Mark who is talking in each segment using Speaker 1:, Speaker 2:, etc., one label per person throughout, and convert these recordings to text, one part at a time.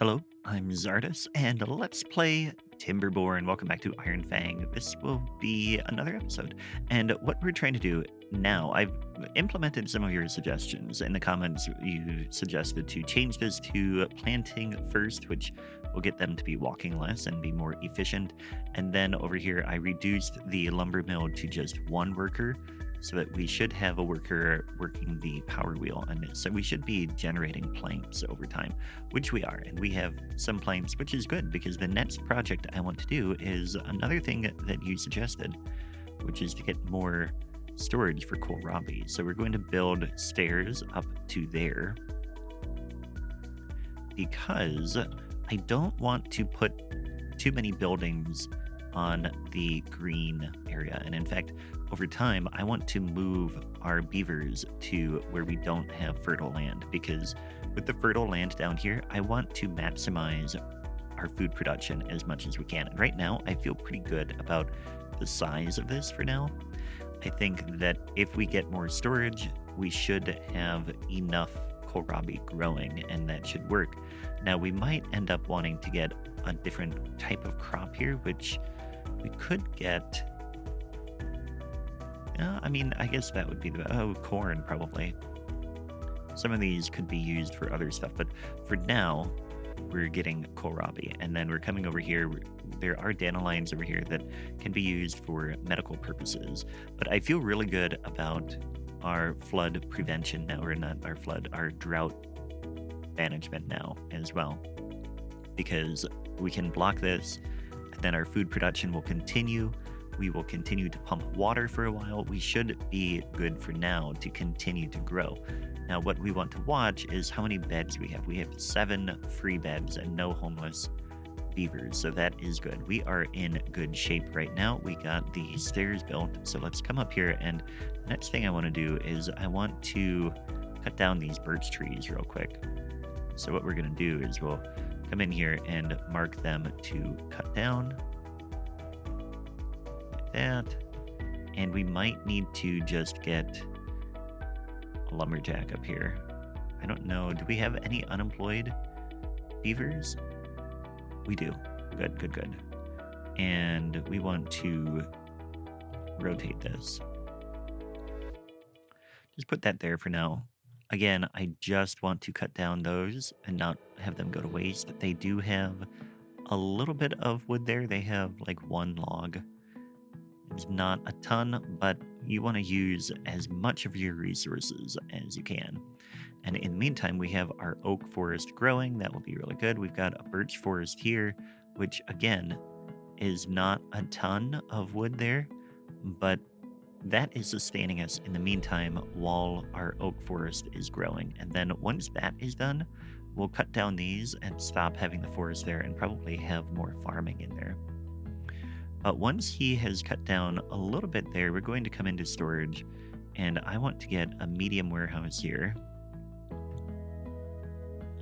Speaker 1: Hello, I'm Czardus, and let's play Timberborn. Welcome back to Ironfang. This will be another episode. And what we're trying to do now, I've implemented some of your suggestions. In the comments, you suggested to change this to planting first, which will get them to be walking less and be more efficient. And then over here, I reduced the lumber mill to just one worker so that we should have a worker working the power wheel. And so we should be generating planks over time, which we are. And we have some planks, which is good because the next project I want to do is another thing that you suggested, which is to get more storage for kohlrabi. So we're going to build stairs up to there because I don't want to put too many buildings on the green area. And in fact, over time, I want to move our beavers to where we don't have fertile land, because with the fertile land down here, I want to maximize our food production as much as we can. And right now, I feel pretty good about the size of this for now. I think that if we get more storage, we should have enough kohlrabi growing, and that should work. Now, we might end up wanting to get a different type of crop here, which we could get. I guess that would be corn probably. Some of these could be used for other stuff, but for now, we're getting kohlrabi, and then we're coming over here. There are dandelions over here that can be used for medical purposes, but I feel really good about our flood prevention now, or not our flood, our drought management now as well, because we can block this, and then our food production will continue. We will continue to pump water for a while. We should be good for now to continue to grow. Now, what we want to watch is how many beds we have. We have 7 free beds and no homeless beavers, so that is good. We are in good shape right now. We got the stairs built, so let's come up here, and the next thing I want to do is I want to cut down these birch trees real quick. So what we're going to do is we'll come in here and mark them to cut down like that, and we might need to just get a lumberjack up here. I don't know, do we have any unemployed beavers? We do. Good, good, good. And we want to rotate this. Just put that there for now. Again, I just want to cut down those and not have them go to waste. They do have a little bit of wood there. They have like 1 log. It's not a ton, but you want to use as much of your resources as you can. And in the meantime, we have our oak forest growing. That will be really good. We've got a birch forest here, which again is not a ton of wood there, but that is sustaining us in the meantime while our oak forest is growing. And then once that is done, we'll cut down these and stop having the forest there and probably have more farming in there. But once he has cut down a little bit there, we're going to come into storage, and I want to get a medium warehouse here,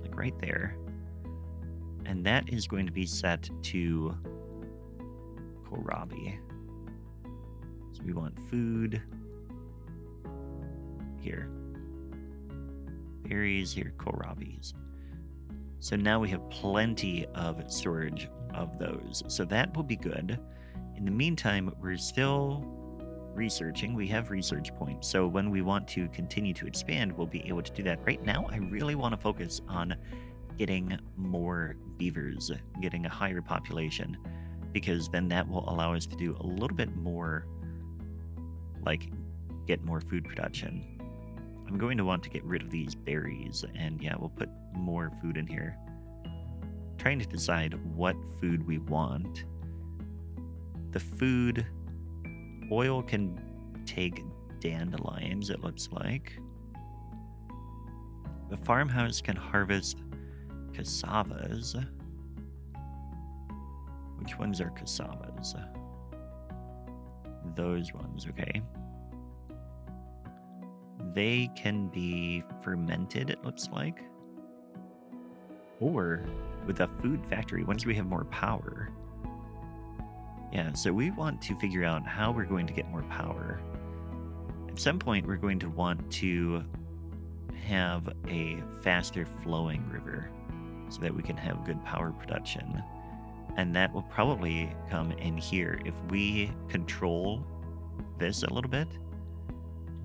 Speaker 1: like right there. And that is going to be set to kohlrabi. So we want food here, berries here, kohlrabis. So now we have plenty of storage of those. So that will be good. In the meantime, we're still researching. We have research points. So when we want to continue to expand, we'll be able to do that. Right now, I really want to focus on getting more beavers, getting a higher population, because then that will allow us to do a little bit more, like get more food production. I'm going to want to get rid of these berries, and yeah, we'll put more food in here. Trying to decide what food we want. The food, oil can take dandelions, it looks like. The farmhouse can harvest cassavas. Which ones are cassavas? Those ones, okay. They can be fermented, it looks like. Or with a food factory, once we have more power. Yeah, so we want to figure out how we're going to get more power. At some point, we're going to want to have a faster flowing river. so that we can have good power production. And that will probably come in here. If we control this a little bit,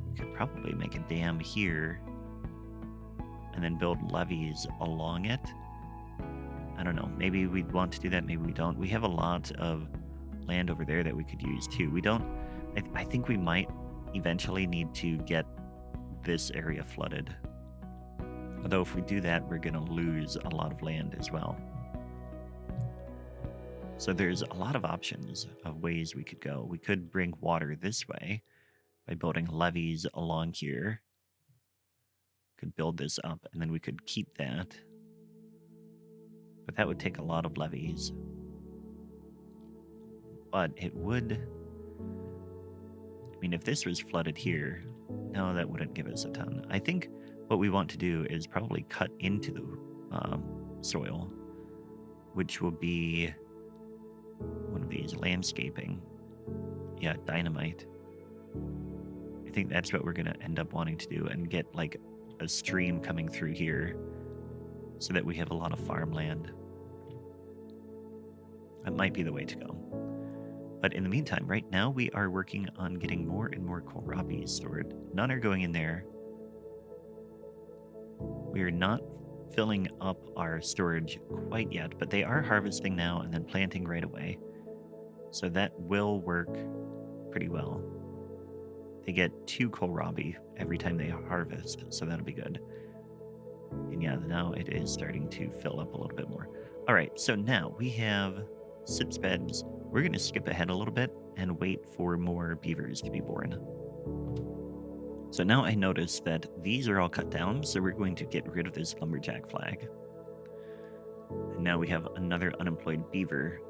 Speaker 1: we could probably make a dam here and then build levees along it. I don't know. Maybe we'd want to do that. Maybe we don't. We have a lot of land over there that we could use too. We don't. I think we might eventually need to get this area flooded. Although if we do that, we're going to lose a lot of land as well. So there's a lot of options of ways we could go. We could bring water this way by building levees along here. Could build this up, and then we could keep that. But that would take a lot of levees. But it would... I mean, if this was flooded here, no, that wouldn't give us a ton. I think what we want to do is probably cut into the soil, which will be one of these, landscaping. Yeah, dynamite. I think that's what we're going to end up wanting to do, and get like a stream coming through here so that we have a lot of farmland. That might be the way to go. But in the meantime, right now we are working on getting more and more kohlrabi stored. None are going in there. We are not filling up our storage quite yet, but they are harvesting now and then planting right away. So that will work pretty well. They get 2 kohlrabi every time they harvest, so that'll be good. And yeah, now it is starting to fill up a little bit more. All right, so now we have 6 beds. We're going to skip ahead a little bit and wait for more beavers to be born. So now I notice that these are all cut down, so we're going to get rid of this lumberjack flag. And now we have another unemployed beaver.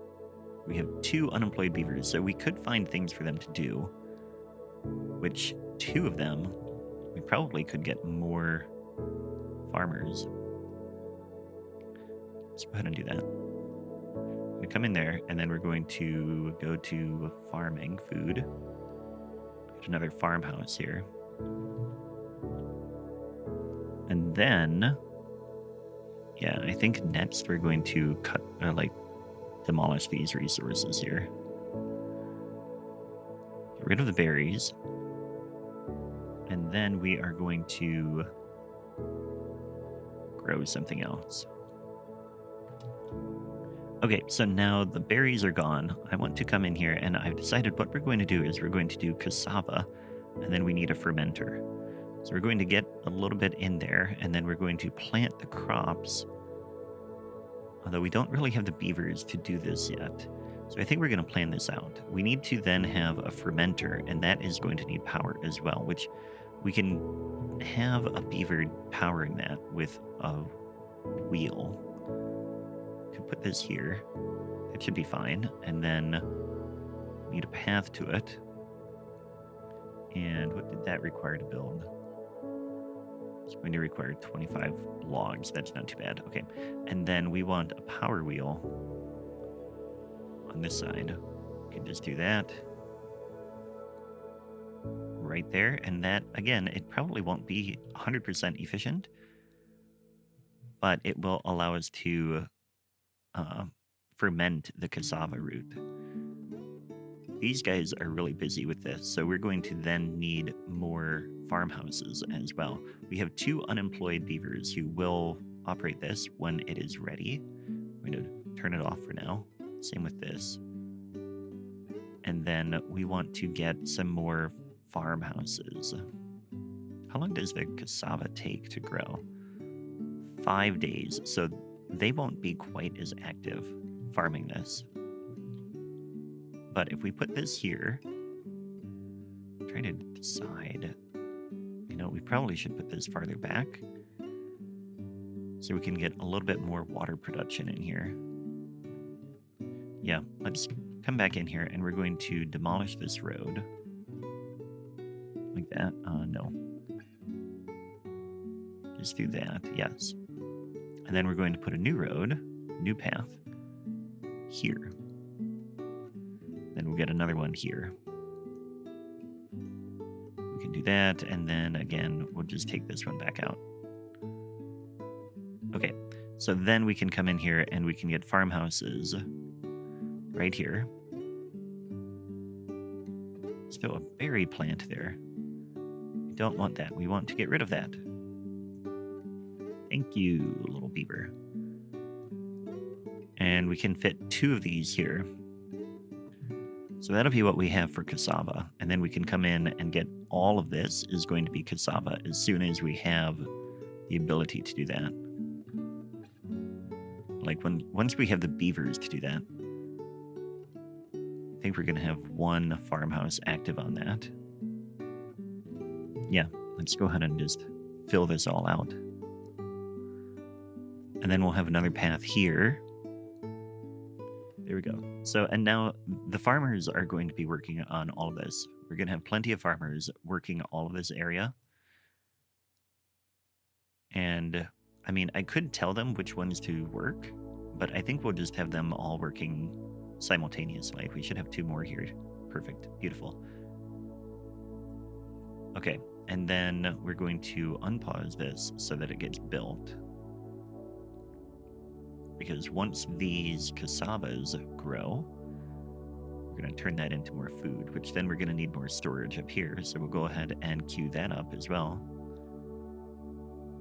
Speaker 1: We have 2 unemployed beavers, so we could find things for them to do, which 2 of them, we probably could get more farmers. Let's go ahead and do that. I'm going to come in there, and then we're going to go to farming food. Get another farmhouse here. And then, yeah, I think next we're going to cut, demolish these resources here. Get rid of the berries. And then we are going to grow something else. Okay, so now the berries are gone. I want to come in here, and I've decided what we're going to do is we're going to do cassava, and then we need a fermenter. So we're going to get a little bit in there, and then we're going to plant the crops. Although we don't really have the beavers to do this yet. So I think we're going to plan this out. We need to then have a fermenter, and that is going to need power as well, which we can have a beaver powering that with a wheel. Could put this here. It should be fine. And then need a path to it. And what did that require to build? It's going to require 25 logs. That's not too bad. Okay. And then we want a power wheel on this side. We can just do that right there. And that, again, it probably won't be 100% efficient, but it will allow us to ferment the cassava root. These guys are really busy with this, so we're going to then need more farmhouses as well. We have 2 unemployed beavers who will operate this when it is ready. I'm going to turn it off for now. Same with this. And then we want to get some more farmhouses. How long does the cassava take to grow? 5 days, so they won't be quite as active farming this. But if we put this here, I'm trying to decide, we probably should put this farther back so we can get a little bit more water production in here. Yeah, let's come back in here, and we're going to demolish this road. Like that? No. Just do that, yes. And then we're going to put a new road, new path, here. Then we'll get another one here. We can do that, and then again, we'll just take this one back out. Okay, So then we can come in here and we can get farmhouses right here. Still a berry plant there. We don't want that. We want to get rid of that. Thank you, little beaver. And we can fit 2 of these here. So that'll be what we have for cassava. And then we can come in and get all of this is going to be cassava as soon as we have the ability to do that. Like once we have the beavers to do that, I think we're going to have 1 farmhouse active on that. Yeah, let's go ahead and just fill this all out. And then we'll have another path here. There we go. So, and now the farmers are going to be working on all of this. We're going to have plenty of farmers working all of this area. And, I mean, I could tell them which ones to work, but I think we'll just have them all working simultaneously. We should have 2 more here. Perfect. Beautiful. Okay, and then we're going to unpause this so that it gets built. Because once these cassavas grow, we're going to turn that into more food, which then we're going to need more storage up here. So we'll go ahead and queue that up as well.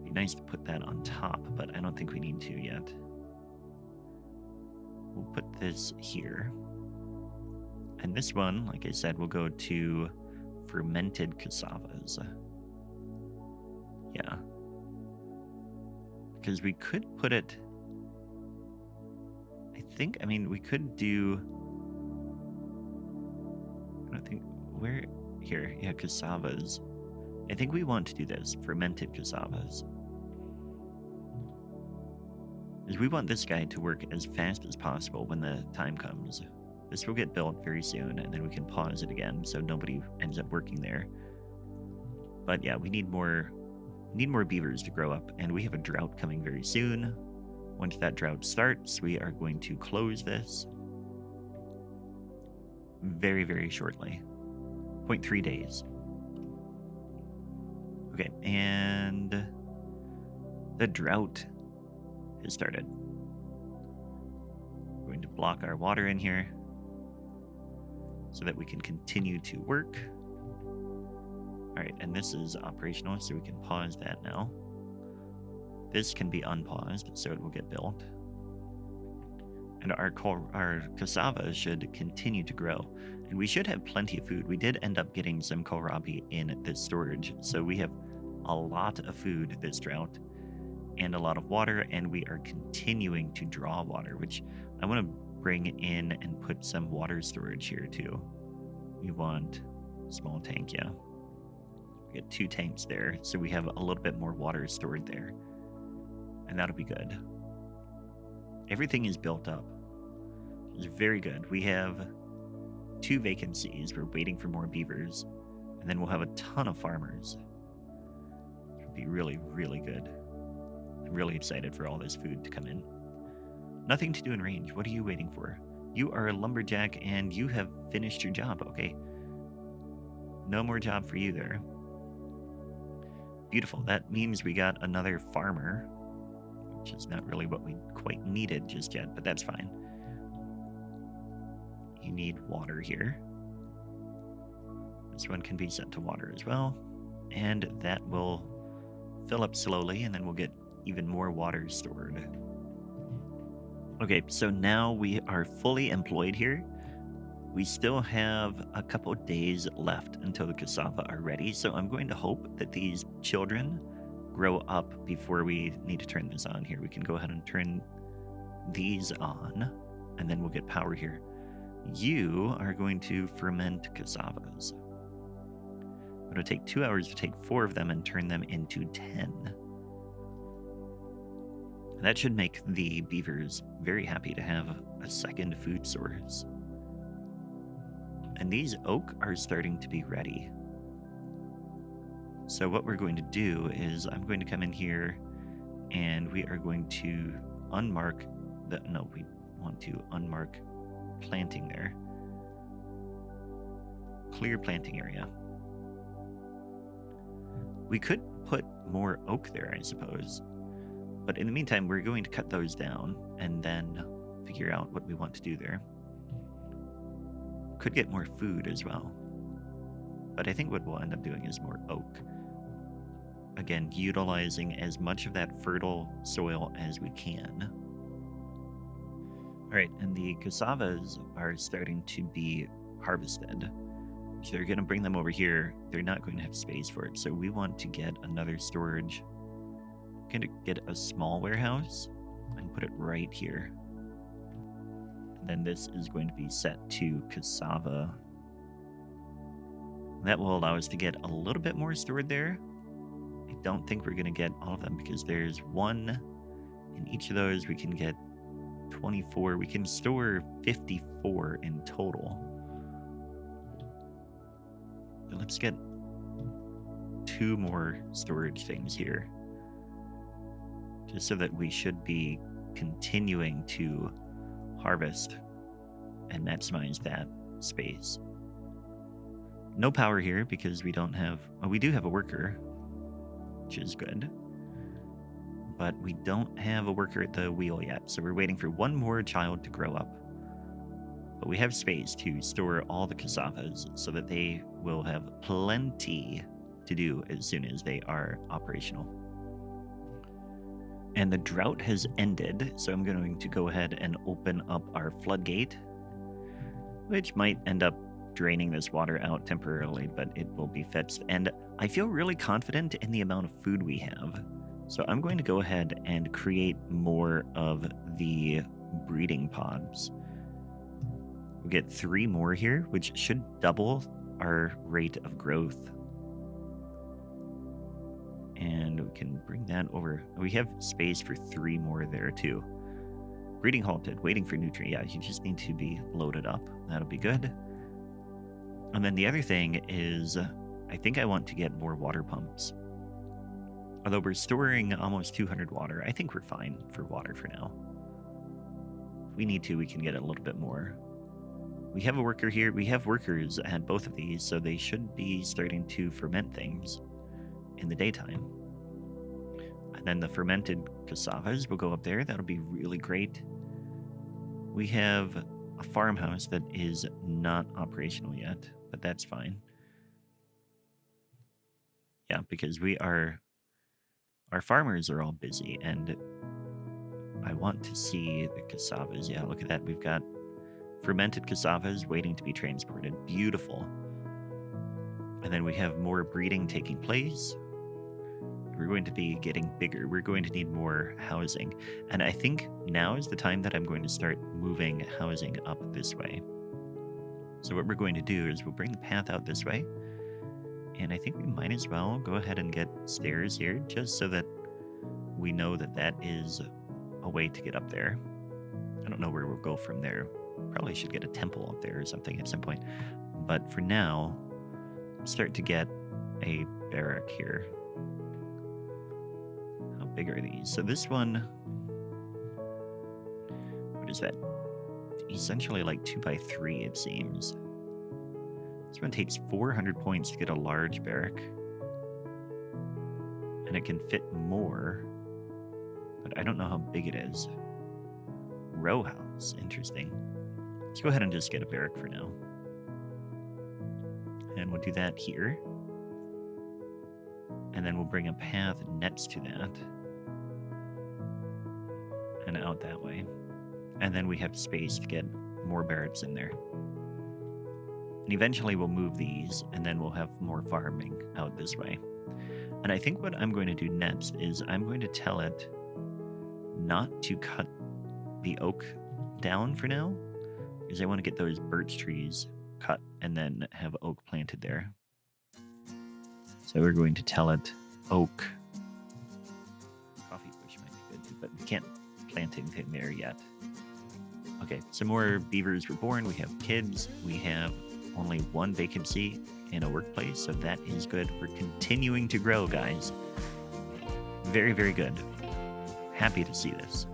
Speaker 1: Be nice to put that on top, but I don't think we need to yet. We'll put this here. And this one, like I said, will go to fermented cassavas. Yeah. Because we could put it... I mean, we could do... I don't think... Where? Here. Yeah, cassavas. I think we want to do this. Fermented cassavas. Because we want this guy to work as fast as possible when the time comes. This will get built very soon, and then we can pause it again so nobody ends up working there. But yeah, we need more beavers to grow up, and we have a drought coming very soon. Once that drought starts, we are going to close this very, very shortly. 0.3 days. Okay, and the drought has started. We're going to block our water in here so that we can continue to work. All right, and this is operational, so we can pause that now. This can be unpaused, so it will get built. And our cassava should continue to grow. And we should have plenty of food. We did end up getting some kohlrabi in this storage, so we have a lot of food this drought and a lot of water, and we are continuing to draw water, which I want to bring in and put some water storage here too. We want small tank, yeah. We get 2 tanks there, so we have a little bit more water stored there. And that'll be good. Everything is built up. It's very good. We have 2 vacancies. We're waiting for more beavers. And then we'll have a ton of farmers. It would be really, really good. I'm really excited for all this food to come in. Nothing to do in range. What are you waiting for? You are a lumberjack and you have finished your job. Okay. No more job for you there. Beautiful. That means we got another farmer, which is not really what we quite needed just yet, but that's fine. You need water here. This one can be set to water as well. And that will fill up slowly, and then we'll get even more water stored. Okay, so now we are fully employed here. We still have a couple days left until the cassava are ready, so I'm going to hope that these children grow up before we need to turn this on here. We can go ahead and turn these on, and then we'll get power here. You are going to ferment cassavas. It'll take 2 hours to take 4 of them and turn them into 10. That should make the beavers very happy to have a second food source. And these oak are starting to be ready. So what we're going to do is I'm going to come in here and we are going to unmark the... No, we want to unmark planting there. Clear planting area. We could put more oak there, I suppose. But in the meantime, we're going to cut those down and then figure out what we want to do there. Could get more food as well. But I think what we'll end up doing is more oak. Again, utilizing as much of that fertile soil as we can. All right, and the cassavas are starting to be harvested. So they're going to bring them over here. They're not going to have space for it. So we want to get another storage. Going to get a small warehouse and put it right here. And then this is going to be set to cassava. That will allow us to get a little bit more stored there. I don't think we're going to get all of them because there's one in each of those. We can get 24. We can store 54 in total. So let's get 2 more storage things here. Just so that we should be continuing to harvest and maximize that space. No power here because we don't have... Well, we do have a worker, which is good. But we don't have a worker at the wheel yet, so we're waiting for one more child to grow up. But we have space to store all the cassavas so that they will have plenty to do as soon as they are operational. And the drought has ended, so I'm going to go ahead and open up our floodgate, which might end up draining this water out temporarily, but it will be fixed. And I feel really confident in the amount of food we have. So I'm going to go ahead and create more of the breeding pods. We'll get 3 more here, which should double our rate of growth. And we can bring that over. We have space for 3 more there too. Breeding halted, waiting for nutrient. Yeah, you just need to be loaded up. That'll be good. And then the other thing is, I think I want to get more water pumps. Although we're storing almost 200 water, I think we're fine for water for now. If we need to, we can get a little bit more. We have a worker here. We have workers at both of these, so they should be starting to ferment things in the daytime. And then the fermented cassavas will go up there. That'll be really great. We have a farmhouse that is not operational yet, but that's fine. Yeah, because our farmers are all busy, and I want to see the cassavas. Yeah, look at that. We've got fermented cassavas waiting to be transported. Beautiful. And then we have more breeding taking place. We're going to be getting bigger. We're going to need more housing. And I think now is the time that I'm going to start moving housing up this way. So what we're going to do is we'll bring the path out this way. And I think we might as well go ahead and get stairs here just so that we know that that is a way to get up there. I don't know where we'll go from there. Probably should get a temple up there or something at some point. But for now, start to get a barrack here. How big are these? So this one, what is that? Essentially like 2x3, it seems. This one takes 400 points to get a large barrack. And it can fit more, but I don't know how big it is. Row house, interesting. Let's go ahead and just get a barrack for now. And we'll do that here. And then we'll bring a path next to that. And out that way. And then we have space to get more barracks in there. And eventually we'll move these, and then we'll have more farming out this way. And I think what I'm going to do next is I'm going to tell it not to cut the oak down for now, because I want to get those birch trees cut and then have oak planted there. So we're going to tell it oak. Coffee bush might be good too, but we can't plant anything there yet. Okay, some more beavers were born. We have kids. We have only 1 vacancy in a workplace, so that is good. We're continuing to grow, guys. Very, very good. Happy to see this.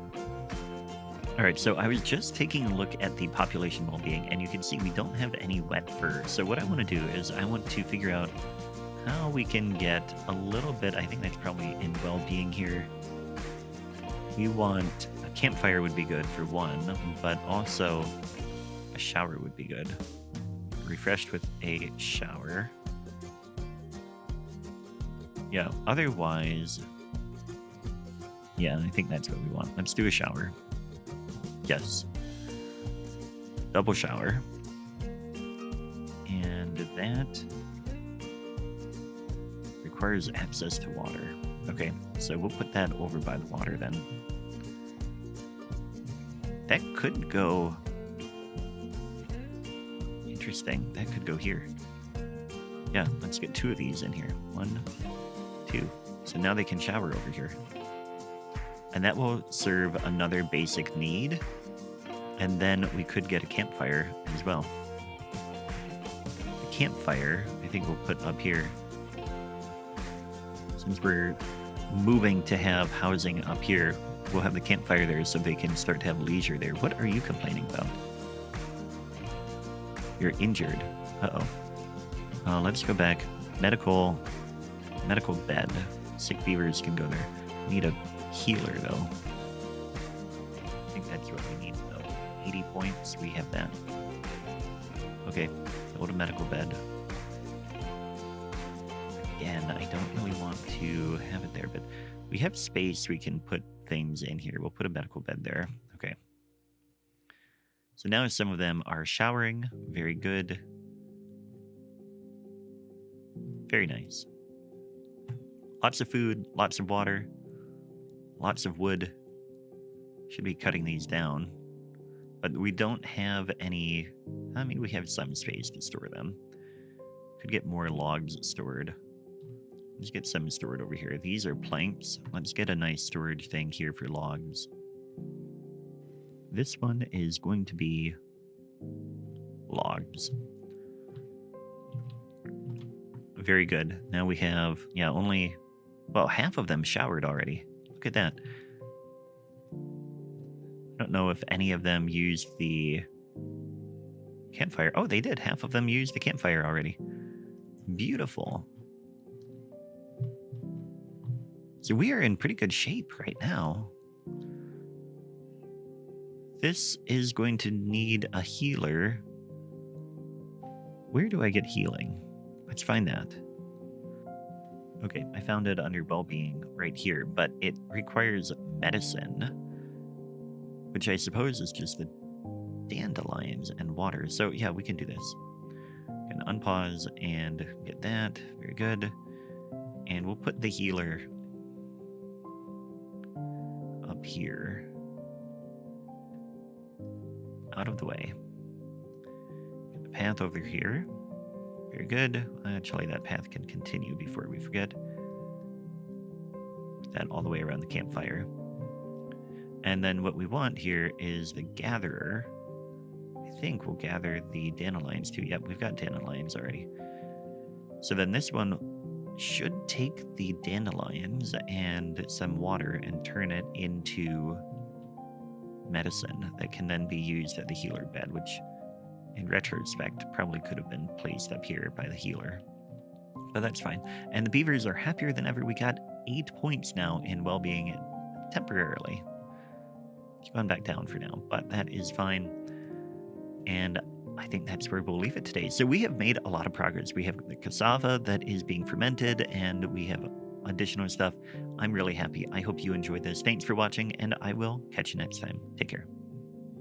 Speaker 1: All right, so I was just taking a look at the population well-being, and you can see we don't have any wet fur. So what I want to do is I want to figure out how we can get a little bit, I think that's probably in well-being here. We want a campfire would be good for one, but also a shower would be good. Refreshed with a shower. Yeah, otherwise, yeah, I think that's what we want. Let's do a shower. Yes. Double shower. And that requires access to water. Okay, so we'll put that over by the water then. That could go... Interesting. That could go here. Yeah, let's get 2 of these in here. 1, 2. So now they can shower over here. And that will serve another basic need. And then we could get a campfire as well. The campfire, I think we'll put up here. Since we're moving to have housing up here, we'll have the campfire there so they can start to have leisure there. What are you complaining about? You're injured. Uh-oh. Let's go back. Medical bed. Sick beavers can go there. Need a healer, though. I think that's what we need, though. 80 points. We have that. Okay. Build a medical bed. Again, I don't really want to have it there, but we have space. We can put things in here. We'll put a medical bed there. Okay. So now some of them are showering. Very good. Very nice. Lots of food, lots of water, lots of wood. Should be cutting these down. But we don't have any... I mean, we have some space to store them. Could get more logs stored. Let's get some stored over here. These are planks. Let's get a nice storage thing here for logs. This one is going to be logs. Very good. Now we have, yeah, only, well, half of them showered already. Look at that. I don't know if any of them used the campfire. Oh, they did. Half of them used the campfire already. Beautiful. So we are in pretty good shape right now. This is going to need a healer. Where do I get healing? Let's find that. Okay, I found it under well-being right here, but it requires medicine, which I suppose is just the dandelions and water. So yeah, we can do this. Can unpause and get that. Very good. And we'll put the healer up here. Out of the way. Get the path over here. Very good. Actually, that path can continue before we forget. Put that all the way around the campfire. And then what we want here is the gatherer. I think we'll gather the dandelions too. Yep, we've got dandelions already. So then this one should take the dandelions and some water and turn it into medicine that can then be used at the healer bed, which in retrospect probably could have been placed up here by the healer. But that's fine. And the beavers are happier than ever. We got 8 points now in well-being temporarily. It's gone back down for now, but that is fine. And I think that's where we'll leave it today. So we have made a lot of progress. We have the cassava that is being fermented, and we have additional stuff. I'm really happy. I hope you enjoyed this. Thanks for watching, and I will catch you next time. Take care.